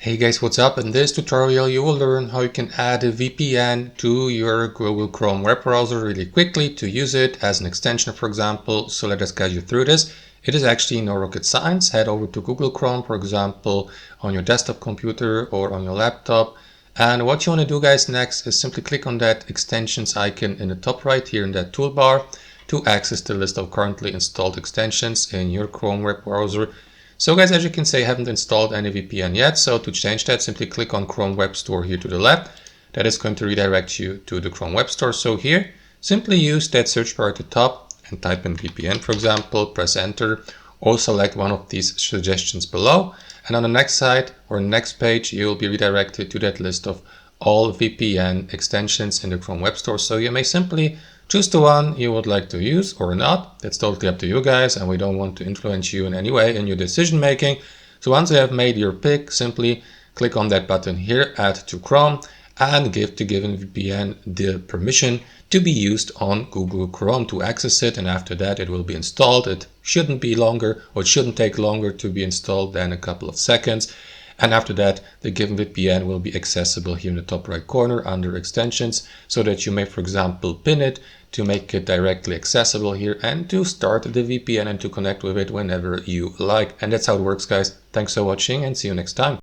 Hey guys, what's up? In this tutorial you will learn how you can add a VPN to your Google Chrome web browser really quickly to use it as an extension, for example. So let us guide you through this. It is actually no rocket science. Head over to Google Chrome, for example, on your desktop computer or on your laptop. And what you want to do, guys, next is simply click on that extensions icon in the top right here in that toolbar to access the list of currently installed extensions in your Chrome web browser. So guys, as you can see, I haven't installed any VPN yet. So to change that, simply click on Chrome Web Store here to the left. That is going to redirect you to the Chrome Web Store. So here, simply use that search bar at the top and type in VPN, for example, press enter, or select one of these suggestions below. And on the next site or next page, you will be redirected to that list of all VPN extensions in the Chrome Web Store. So you may simply choose the one you would like to use or not. That's totally up to you guys, and we don't want to influence you in any way in your decision making. So once you have made your pick, simply click on that button here, add to Chrome, and give the given VPN the permission to be used on Google Chrome to access it. And after that, it will be installed. It shouldn't be longer, or it shouldn't take longer to be installed than a couple of seconds. And after that, the given VPN will be accessible here in the top right corner under extensions, so that you may, for example, pin it to make it directly accessible here and to start the VPN and to connect with it whenever you like. And that's how it works, guys. Thanks for watching and see you next time.